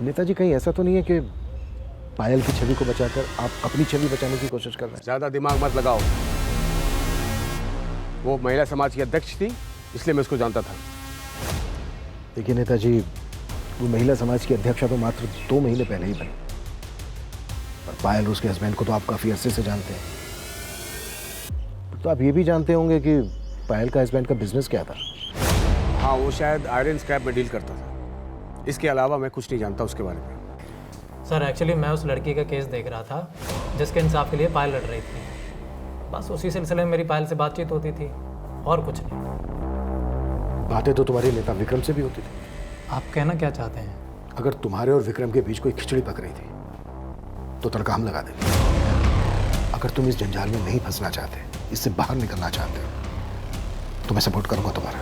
नेताजी, कहीं ऐसा तो नहीं है कि पायल की छवि को बचाकर आप अपनी छवि बचाने की कोशिश कर रहे हैं? ज़्यादा दिमाग मत लगाओ। वो महिला समाज की अध्यक्ष थी, इसलिए मैं उसको जानता था। देखिए नेताजी, वो महिला समाज की अध्यक्षा तो मात्र 2 महीने पहले ही बनी और पायल उसके हस्बैंड को तो आप काफ़ी अरसे से जानते हैं। तो आप ये भी जानते होंगे कि पायल का हस्बैंड का बिजनेस क्या था? हाँ, वो शायद आयरन स्क्रैप में डील करता था। इसके अलावा मैं कुछ नहीं जानता उसके बारे में। सर एक्चुअली मैं उस लड़की का केस देख रहा था जिसके इंसाफ के लिए पायल लड़ रही थी। बस उसी सिलसिले में मेरी पायल से बातचीत होती थी और कुछ नहीं। बातें तो तुम्हारे नेता विक्रम से भी होती थी। आप कहना क्या चाहते हैं? अगर तुम्हारे और विक्रम के बीच कोई खिचड़ी पक रही थी तो तड़का हम लगा देंगे। अगर तुम इस जंजाल में नहीं फंसना चाहते, इससे बाहर निकलना चाहते हो, तो मैं सपोर्ट करूंगा तुम्हारा।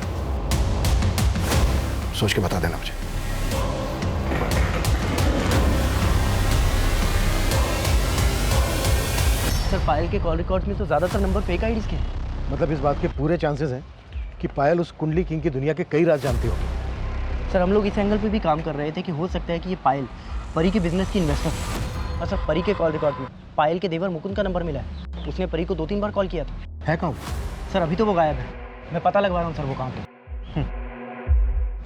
सोच के बता देना मुझे। सर पायल के कॉल रिकॉर्ड में तो ज़्यादातर नंबर फेक आईडीज के हैं। मतलब इस बात के पूरे चांसेस हैं कि पायल उस कुंडली किंग की दुनिया के कई राज जानती होगी। सर हम लोग इस एंगल पे भी काम कर रहे थे कि हो सकता है कि ये पायल परी के बिजनेस की इन्वेस्टर है। और सर परी के कॉल रिकॉर्ड में पायल के देवर मुकुंद का नंबर मिला है। उसने परी को 2-3 बार कॉल किया था। है कौन? सर अभी तो वो गायब है, मैं पता लगवा रहा हूँ सर वो कहाँ पे।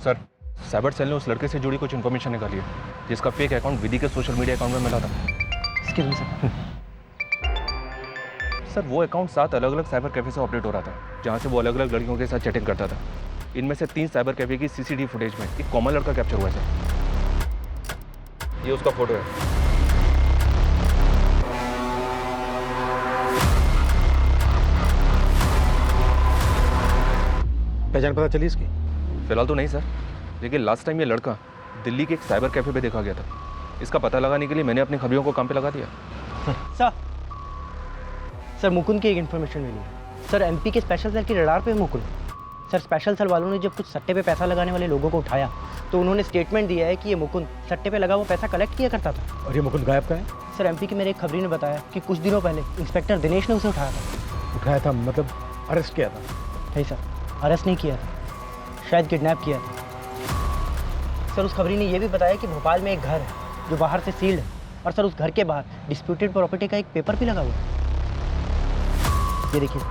सर साइबर सेल ने उस लड़के से जुड़ी कुछ इन्फॉर्मेशन निकाली है जिसका फेक अकाउंट विधि के सोशल मीडिया अकाउंट में मिला था। Excuse me sir. सर वो अकाउंट 7 अलग अलग साइबर कैफे से ऑपरेट हो रहा था जहाँ से वो अलग अलग लड़कियों के साथ चैटिंग करता था। इनमें से 3 साइबर कैफे की सीसीटीवी फुटेज में एक कॉमन लड़का कैप्चर हुआ है सर। ये उसका फोटो है। पहचान पता चली इसकी? फिलहाल तो नहीं सर, लेकिन लास्ट टाइम ये लड़का दिल्ली के एक साइबर कैफे पे देखा गया था। इसका पता लगाने के लिए मैंने अपनी खबरियों को काम पे लगा दिया। सर मुकुंद की एक इन्फॉर्मेशन मिली है। सर एमपी के स्पेशल सेल की रडार पे है मुकुंद। सर स्पेशल सेल वालों ने जब कुछ सट्टे पे पैसा लगाने वाले लोगों को उठाया तो उन्होंने स्टेटमेंट दिया है कि ये मुकुंद सट्टे पे लगा वो पैसा कलेक्ट किया करता था। और ये मुकुंद गायब का है? सर एमपी के मेरे एक खबरी ने बताया कि कुछ दिनों पहले इंस्पेक्टर दिनेश ने उसे उठाया था। उठाया था मतलब अरेस्ट किया था? नहीं सर, अरेस्ट नहीं किया था, शायद किडनैप किया था। सर उस खबरी ने यह भी बताया कि भोपाल में एक घर है जो बाहर से सील्ड है और सर उस घर के बाहर डिस्प्यूटेड प्रॉपर्टी का एक पेपर भी लगा हुआ है। ये देखिए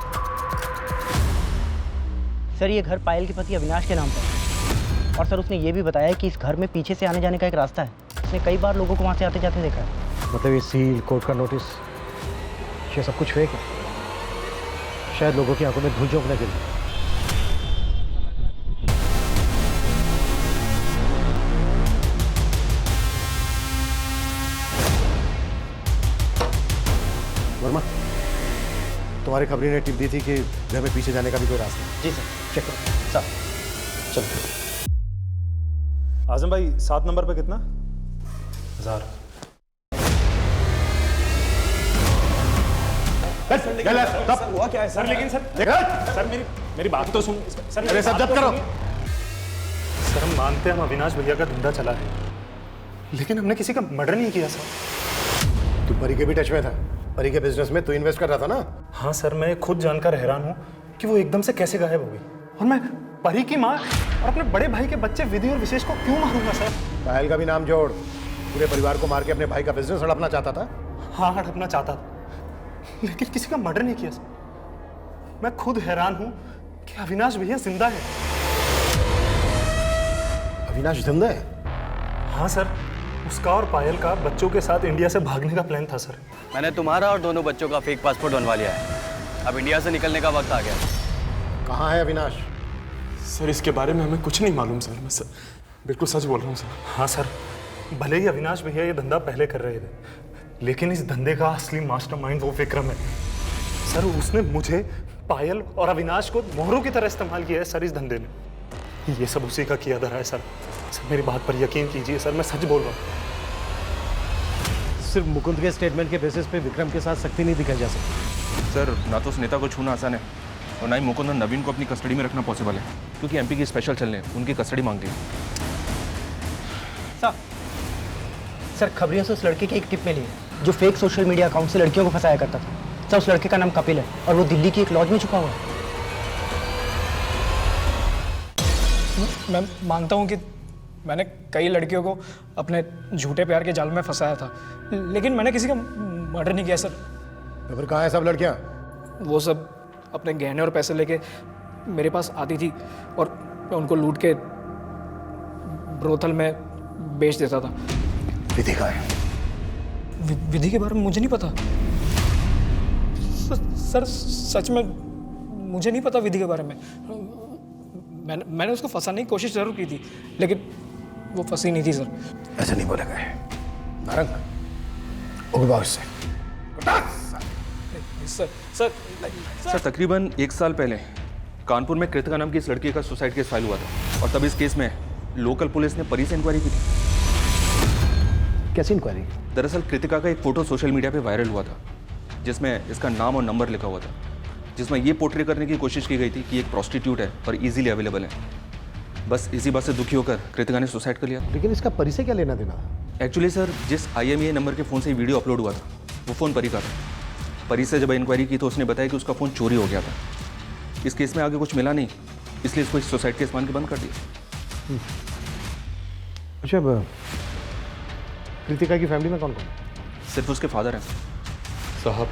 सर, ये घर पायल के पति अविनाश के नाम पर है और सर उसने ये भी बताया कि इस घर में पीछे से आने जाने का एक रास्ता है। उसने कई बार लोगों को वहाँ से आते जाते देखा है। मतलब ये सील, कोर्ट का नोटिस, ये सब कुछ फेक है, शायद लोगों की आंखों में धूल झोंकने के लिए। वर्मा, तुम्हारी खबरी ने टिप दी थी कि घर में पीछे जाने का भी कोई रास्ता है। जी सर, चेक करो। सर चलो। आजम भाई 7 नंबर पे कितना? 1000। हुआ क्या है सर? लेकिन सर मेरी बात तो सुन सर। अरे सब जब्त करो। सर हम मानते हैं हम अविनाश भैया का धंधा चला है, लेकिन हमने किसी का मर्डर नहीं किया सर। तू परी के भी टच में था? परी के बिजनेस में तू इन्वेस्ट कर रहा था ना? हाँ सर, मैं खुद जानकर हैरान हूँ कि वो एकदम से कैसे गायब हो गई। और मैं परी की माँ और अपने बड़े भाई के बच्चे विधि और विशेष को क्यों मारूंगा सर? पायल का भी नाम जोड़। पूरे परिवार को मार के अपने भाई का बिजनेस हड़पना चाहता था? हाँ, हड़पना चाहता था, लेकिन किसी का मर्डर नहीं किया सर। मैं खुद हैरान हूँ कि अविनाश भैया जिंदा है। अविनाश जिंदा है? हाँ सर, उसका और पायल का बच्चों के साथ इंडिया से भागने का प्लान था सर। मैंने तुम्हारा और दोनों बच्चों का फेक पासपोर्ट बनवा लिया है। अब इंडिया से निकलने का वक्त आ गया। कहाँ है अविनाश? सर इसके बारे में हमें कुछ नहीं मालूम सर। मैं बिल्कुल सच बोल रहा हूँ सर। हाँ सर, भले ही अविनाश भैया ये धंधा पहले कर रहे थे, लेकिन इस धंधे का असली मास्टरमाइंड वो विक्रम है सर। उसने मुझे, पायल और अविनाश को मोहरों की तरह इस्तेमाल किया है सर इस धंधे में। ये सब उसी का किया धरा है सर। सर मेरी बात पर यकीन कीजिए सर, मैं सच बोल रहा हूँ। सिर्फ मुकुंद के स्टेटमेंट के बेसिस पे विक्रम के साथ सख्ती नहीं दिखाई जा सकती। सर ना तो उस नेता को छूना आसान है और ना ही मुकुंद और नवीन को अपनी कस्टडी में रखना पॉसिबल है, क्योंकि एमपी की स्पेशल सेल ने उनकी कस्टडी मांग ली। सर खबरियों से उस लड़के की एक टिप मिली है जो फेक सोशल मीडिया अकाउंट से लड़कियों को फंसाया करता था। सर उस लड़के का नाम कपिल है और वो दिल्ली की एक लॉज में छुपा हुआ है। मैं मानता हूँ कि मैंने कई लड़कियों को अपने झूठे प्यार के जाल में फंसाया था, लेकिन मैंने किसी का मर्डर नहीं किया सर। तो फिर कहाँ है सब लड़कियाँ? वो सब अपने गहने और पैसे लेके मेरे पास आती थी और मैं उनको लूट के ब्रोथल में बेच देता था। विधि कहाँ है? विधि के बारे में मुझे नहीं पता सर, सच में मुझे नहीं पता विधि के बारे में। मैंने उसको फंसाने की कोशिश जरूर की थी, लेकिन वो फंसी नहीं थी सर। ऐसे नहीं बोलेगा नारंग, उगवा उससे। सर तकरीबन 1 साल पहले कानपुर में कृतिका नाम की इस लड़की का सुसाइड केस फाइल हुआ था और तब इस केस में लोकल पुलिस ने परी से इंक्वायरी की थी। कैसी इंक्वायरी? दरअसल कृतिका का एक फोटो सोशल मीडिया पे वायरल हुआ था जिसमें इसका नाम और नंबर लिखा हुआ था, जिसमें ये पोर्ट्रे करने की कोशिश की गई थी कि एक प्रोस्टिट्यूट है और इजीली अवेलेबल है। बस इसी बात से दुखी होकर कृतिका ने सुसाइड कर लिया। लेकिन इसका परी से क्या लेना देना? एक्चुअली सर, जिस IMEI नंबर के फ़ोन से वीडियो अपलोड हुआ था वो फ़ोन परी का था। परी से जब इंक्वायरी की तो उसने बताया कि उसका फ़ोन चोरी हो गया था। इस केस में आगे कुछ मिला नहीं, इसलिए इसको सुसाइड केस मान के बंद कर दिया। अच्छा, कृतिका की फैमिली में कौन कौन? सिर्फ उसके फादर हैं। साहब,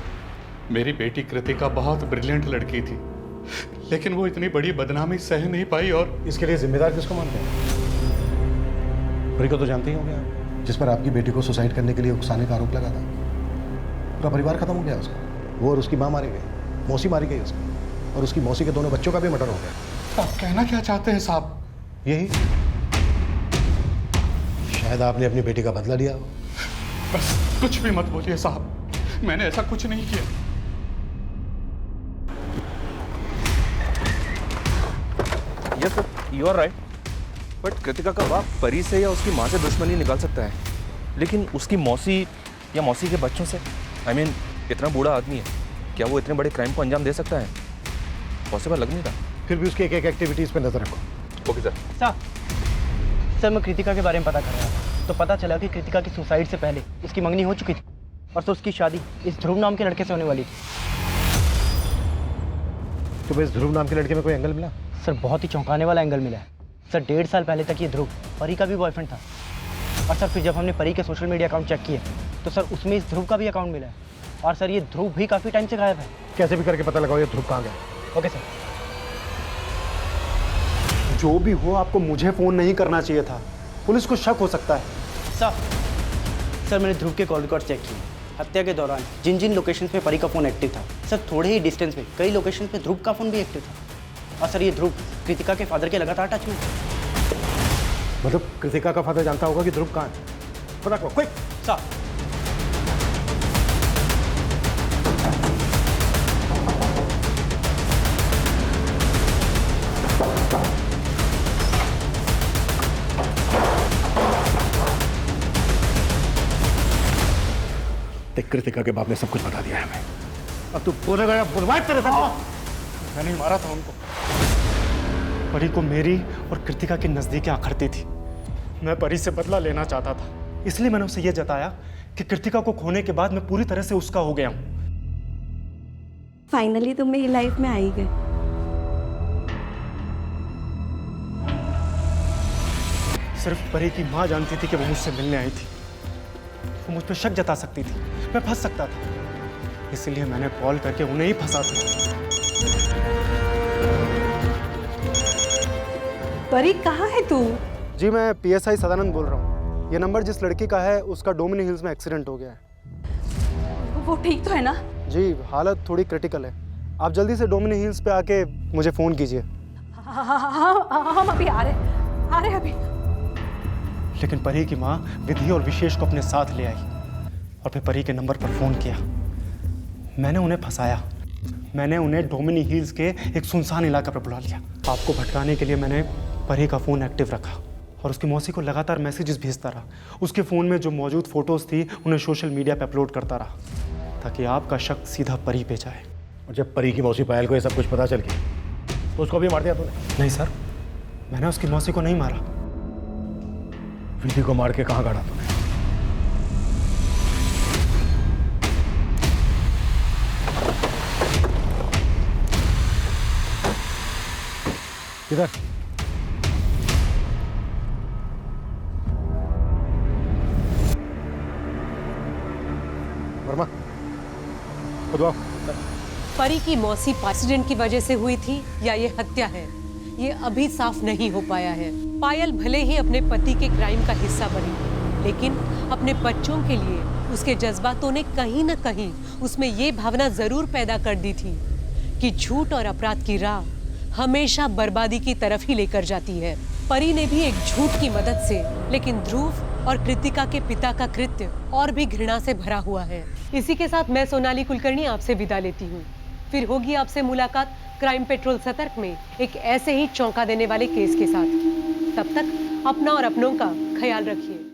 मेरी बेटी कृतिका बहुत ब्रिलियंट लड़की थी, लेकिन वो इतनी बड़ी बदनामी सह नहीं पाई। और इसके लिए जिम्मेदार किसको मानते हैं? परी को तो जानते ही होंगे आप, जिस पर आपकी बेटी को सुसाइड करने के लिए उकसाने का आरोप लगा था। पूरा परिवार खत्म हो गया उसका। वो और उसकी माँ मारी गई, मौसी मारी गई उसकी, और उसकी मौसी के दोनों बच्चों का भी मर्डर हो गया। आप कहना क्या चाहते हैं साहब? यही, शायद आपने अपनी बेटी का बदला लिया हो। बस कुछ भी मत बोलिए साहब, मैंने ऐसा कुछ नहीं किया। Yes sir, you are right. But Kritika का बाप परी से या उसकी माँ से दुश्मनी निकाल सकता है, लेकिन उसकी मौसी या मौसी के बच्चों से, I mean, इतना बूढ़ा आदमी है, क्या वो इतने बड़े क्राइम को अंजाम दे सकता है? पॉसिबल लग नहीं रहा। फिर भी उसकी एक एक एक्टिविटीज़ पे नजर रखो। Okay sir. सर मैं कृतिका के बारे में पता कर रहा था, तो पता चला कि कृतिका की सुसाइड से पहले उसकी मंगनी हो चुकी थी और तो उसकी शादी इस ध्रुव नाम के लड़के से होने वाली थी। तो इस ध्रुव नाम के लड़के में कोई एंगल मिला? सर बहुत ही चौंकाने वाला एंगल मिला है। सर 1.5 साल पहले तक ये ध्रुव परी का भी बॉयफ्रेंड था, और सर फिर जब हमने परी के सोशल मीडिया अकाउंट चेक किए तो सर उसमें इस ध्रुव का भी अकाउंट मिला है। और सर ये ध्रुव भी काफ़ी टाइम से गायब है। कैसे भी करके पता लगाओ ये ध्रुव कहाँ गया। Okay sir. जो भी हो, आपको मुझे फोन नहीं करना चाहिए था, पुलिस को शक हो सकता है। सर मैंने ध्रुव के कॉल रिकॉर्ड चेक किए। हत्या के दौरान जिन जिन लोकेशन पे परी का फ़ोन एक्टिव था, सर थोड़े ही डिस्टेंस पे कई लोकेशन पे ध्रुव का फ़ोन भी एक्टिव था। और सर ये ध्रुव कृतिका के फादर के लगातार टच में। मतलब कृतिका का फादर जानता होगा कि ध्रुव कहाँ है? पता करो क्विक। सर कृतिका के बाप ने सब कुछ बता दिया है हमें। अब तू बोलेगा बुलवाए तेरे साथ। मैंने ही मारा था उनको। परी को मेरी और कृतिका की नजदीकें आखरती थी। मैं परी से बदला लेना चाहता था, इसलिए मैंने उसे यह जताया कि कृतिका को खोने के बाद मैं पूरी तरह से उसका हो गया हूं। फाइनली तुम मेरी लाइफ में आ ही गए। सिर्फ परी की माँ जानती थी कि वो मुझसे मिलने आई थी। वो मुझ पर शक जता सकती थी, मैं फंस सकता था, इसलिए मैंने कॉल करके उन्हें ही फंसा था। परी कहाँ है तू? जी मैं PSI सदानंद बोल रहा हूँ। ये नंबर जिस लड़की का है उसका डोमिनी हिल्स में एक्सीडेंट हो गया है। वो ठीक तो है ना? जी हालत थोड़ी क्रिटिकल है। आप जल्दी से डोमिनी हिल्स पे आके मुझे फ़ोन कीजिए। हम अभी आ रहे अभी। लेकिन परी की माँ विधि और विशेष को अपने साथ ले आई और फिर परी के नंबर पर फ़ोन किया। मैंने उन्हें फंसाया। मैंने उन्हें डोमिनी हिल्स के एक सुनसान इलाका पर बुला लिया। आपको भटकाने के लिए मैंने परी का फ़ोन एक्टिव रखा और उसकी मौसी को लगातार मैसेजेस भेजता रहा। उसके फ़ोन में जो मौजूद फ़ोटोज़ थी उन्हें सोशल मीडिया पर अपलोड करता रहा ताकि आपका शक सीधा परी पे जाए। और जब परी की मौसी पायल को ये सब कुछ पता चल गया तो उसको भी मार दिया तूने? नहीं सर, मैंने उसकी मौसी को नहीं मारा। विधि को मार के कहाँ गाड़ा तूने? किधर? वर्मा, खुद आओ। परी की मौसी एक्सीडेंट की वजह से हुई थी या ये हत्या है, ये अभी साफ नहीं हो पाया है। पायल भले ही अपने पति के क्राइम का हिस्सा बनी, लेकिन अपने बच्चों के लिए उसके जज्बातों ने कहीं न कहीं उसमें ये भावना जरूर पैदा कर दी थी कि झूठ और अपराध की राह हमेशा बर्बादी की तरफ ही लेकर जाती है। परी ने भी एक झूठ की मदद से, लेकिन ध्रुव और कृतिका के पिता का कृत्य और भी घृणा से भरा हुआ है। इसी के साथ मैं सोनाली कुलकर्णी आपसे विदा लेती हूँ। फिर होगी आपसे मुलाकात क्राइम पेट्रोल सतर्क में एक ऐसे ही चौंका देने वाले केस के साथ। तब तक अपना और अपनों का ख्याल रखिए।